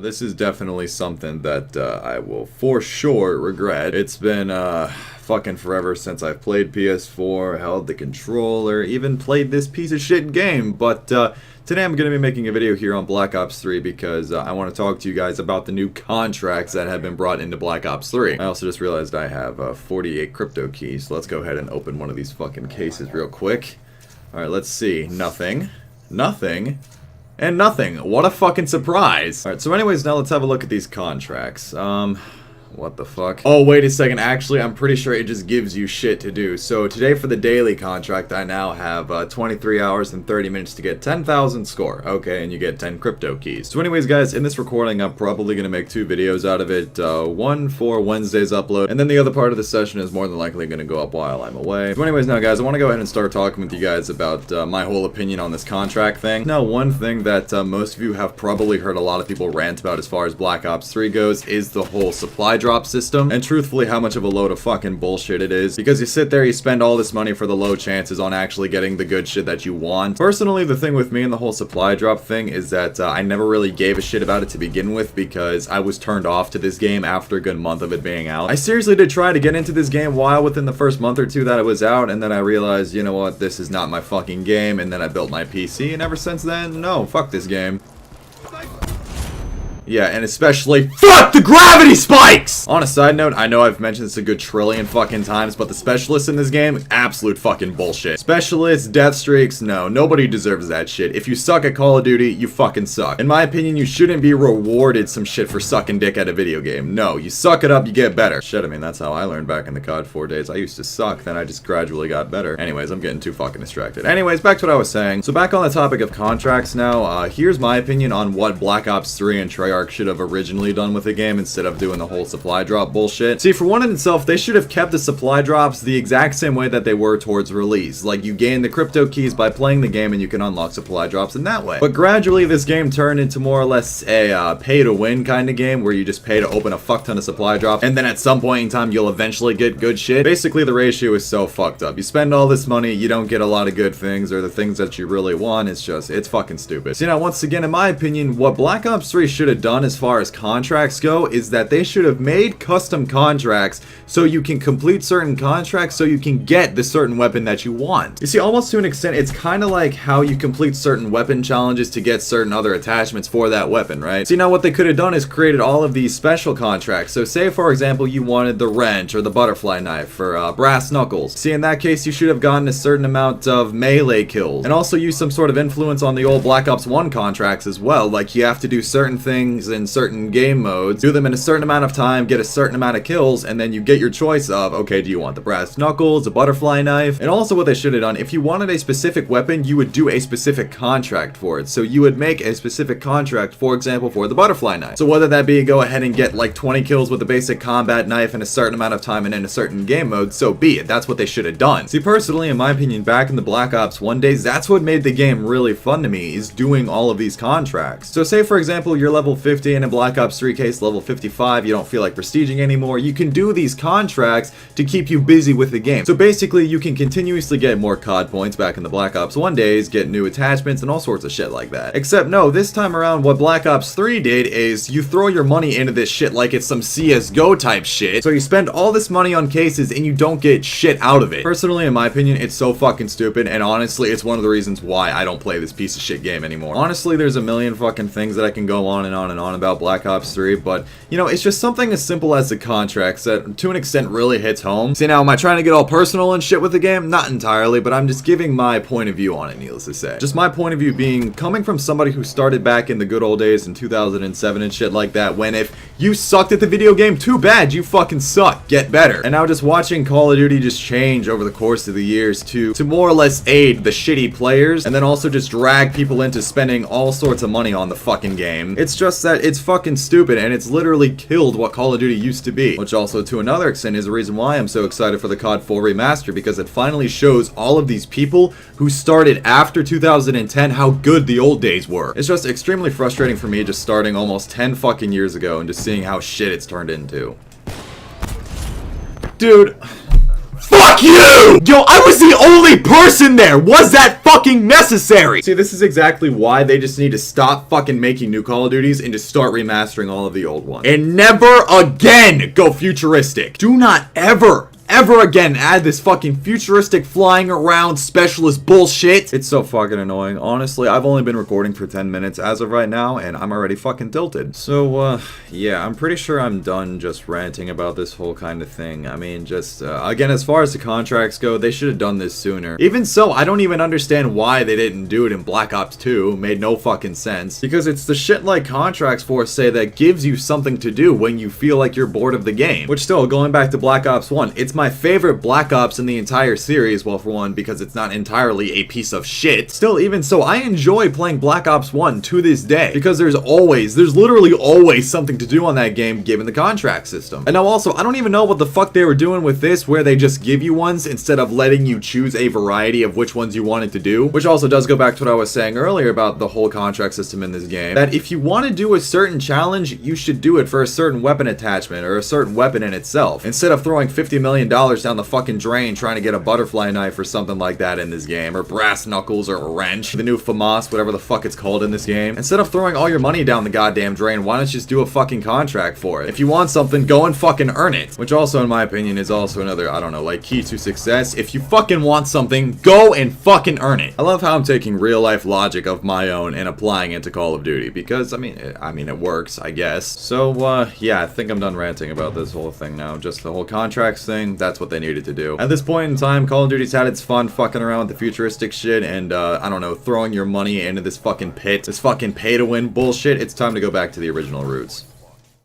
this is definitely something that I will for sure regret. It's been fucking forever since I've played PS4, held the controller, even played this piece of shit game, but today I'm going to be making a video here on Black Ops 3 because I want to talk to you guys about the new contracts that have been brought into Black Ops 3. I also just realized I have 48 crypto keys, so let's go ahead and open one of these fucking cases real quick. Alright, let's see. Nothing. Nothing. And nothing. What a fucking surprise. Alright, so anyways, now let's have a look at these contracts. What the fuck? Oh, wait a second. Actually, I'm pretty sure it just gives you shit to do. So today for the daily contract, I now have 23 hours and 30 minutes to get 10,000 score. Okay, and you get 10 crypto keys. So anyways, guys, in this recording, I'm probably going to make 2 videos out of it. One for Wednesday's upload, and then the other part of the session is more than likely going to go up while I'm away. So anyways, now guys, I want to go ahead and start talking with you guys about my whole opinion on this contract thing. Now, one thing that most of you have probably heard a lot of people rant about as far as Black Ops 3 goes is the whole supply drop system, and truthfully how much of a load of fucking bullshit it is, because you sit there, you spend all this money for the low chances on actually getting the good shit that you want. Personally, the thing with me and the whole supply drop thing is that I never really gave a shit about it to begin with, because I was turned off to this game after a good month of it being out. I seriously did try to get into this game while within the first month or two that it was out, and then I realized, you know what, this is not my fucking game, and then I built my PC, and ever since then, no, fuck this game. Yeah, and especially FUCK the gravity spikes! On a side note, I know I've mentioned this a good trillion fucking times, but the specialists in this game, absolute fucking bullshit. Specialists, death streaks, no, nobody deserves that shit. If you suck at Call of Duty, you fucking suck. In my opinion, you shouldn't be rewarded some shit for sucking dick at a video game. No, you suck it up, you get better. Shit, I mean, that's how I learned back in the COD 4 days. I used to suck, then I just gradually got better. Anyways, I'm getting too fucking distracted. Anyways, back to what I was saying. So back on the topic of contracts now, here's my opinion on what Black Ops 3 and Treyarch should have originally done with the game instead of doing the whole supply drop bullshit. See, for one in itself, they should have kept the supply drops the exact same way that they were towards release. Like, you gain the crypto keys by playing the game and you can unlock supply drops in that way. But gradually, this game turned into more or less a pay-to-win kind of game where you just pay to open a fuck ton of supply drops, and then at some point in time, you'll eventually get good shit. Basically, the ratio is so fucked up. You spend all this money, you don't get a lot of good things, or the things that you really want. It's fucking stupid. So, now, once again, in my opinion, what Black Ops 3 should have done as far as contracts go is that they should have made custom contracts so you can complete certain contracts so you can get the certain weapon that you want. You see, almost to an extent, it's kind of like how you complete certain weapon challenges to get certain other attachments for that weapon, right? See, now what they could have done is created all of these special contracts. So say, for example, you wanted the wrench or the butterfly knife for brass knuckles. See, in that case, you should have gotten a certain amount of melee kills, and also use some sort of influence on the old Black Ops 1 contracts as well. Like, you have to do certain things in certain game modes, do them in a certain amount of time, get a certain amount of kills, and then you get your choice of, okay, do you want the brass knuckles, the butterfly knife? And also what they should have done, if you wanted a specific weapon, you would do a specific contract for it. So you would make a specific contract, for example, for the butterfly knife. So whether that be go ahead and get like 20 kills with a basic combat knife in a certain amount of time and in a certain game mode, so be it. That's what they should have done. See, personally, in my opinion, back in the Black Ops 1 days, that's what made the game really fun to me, is doing all of these contracts. So say, for example, you're level 50 and in Black Ops 3 case level 55, you don't feel like prestiging anymore, you can do these contracts to keep you busy with the game. So basically, you can continuously get more COD points back in the Black Ops 1 days, get new attachments, and all sorts of shit like that. Except no, this time around, what Black Ops 3 did is you throw your money into this shit like it's some CSGO type shit. So you spend all this money on cases and you don't get shit out of it. Personally, in my opinion, it's so fucking stupid, and honestly, it's one of the reasons why I don't play this piece of shit game anymore. Honestly, there's a million fucking things that I can go on and on and on about Black Ops 3, but you know, it's just something as simple as the contracts that to an extent really hits home. See, now, am I trying to get all personal and shit with the game? Not entirely, but I'm just giving my point of view on it, needless to say. Just my point of view being, coming from somebody who started back in the good old days in 2007 and shit like that, when if you sucked at the video game, too bad, you fucking suck, get better. And now just watching Call of Duty just change over the course of the years to more or less aid the shitty players, and then also just drag people into spending all sorts of money on the fucking game. It's just that it's fucking stupid, and it's literally killed what Call of Duty used to be. Which also, to another extent, is the reason why I'm so excited for the COD 4 remaster, because it finally shows all of these people who started after 2010 how good the old days were. It's just extremely frustrating for me just starting almost 10 fucking years ago and just seeing how shit it's turned into. Dude. Fuck! Fuck you! Yo, I was the only person there! Was that fucking necessary? See, this is exactly why they just need to stop fucking making new Call of Duties and just start remastering all of the old ones. And never again go futuristic. Do not ever again add this fucking futuristic flying around specialist bullshit. It's so fucking annoying. Honestly, I've only been recording for 10 minutes as of right now, and I'm already fucking tilted. So, yeah, I'm pretty sure I'm done just ranting about this whole kind of thing. I mean, just, again, as far as the contracts go, they should have done this sooner. Even so, I don't even understand why they didn't do it in Black Ops 2. It made no fucking sense. Because it's the shit like contracts for say that gives you something to do when you feel like you're bored of the game. Which still, going back to Black Ops 1, it's my favorite Black Ops in the entire series, well, for one, because it's not entirely a piece of shit. Still, even so, I enjoy playing Black Ops 1 to this day, because there's literally always something to do on that game given the contract system. And now also, I don't even know what the fuck they were doing with this, where they just give you ones instead of letting you choose a variety of which ones you wanted to do, which also does go back to what I was saying earlier about the whole contract system in this game, that if you want to do a certain challenge, you should do it for a certain weapon attachment or a certain weapon in itself, instead of throwing $50 million down the fucking drain trying to get a butterfly knife or something like that in this game, or brass knuckles, or a wrench, the new FAMAS, whatever the fuck it's called in this game. Instead of throwing all your money down the goddamn drain, why don't you just do a fucking contract for it? If you want something, go and fucking earn it. Which also, in my opinion, is also another, I don't know, like, key to success. If you fucking want something, go and fucking earn it. I love how I'm taking real life logic of my own and applying it to Call of Duty, because, I mean, it works, I guess. So, yeah, I think I'm done ranting about this whole thing now. Just the whole contracts thing, that's what they needed to do. At this point in time, Call of Duty's had its fun fucking around with the futuristic shit and, I don't know, throwing your money into this fucking pit, this fucking pay-to-win bullshit. It's time to go back to the original roots.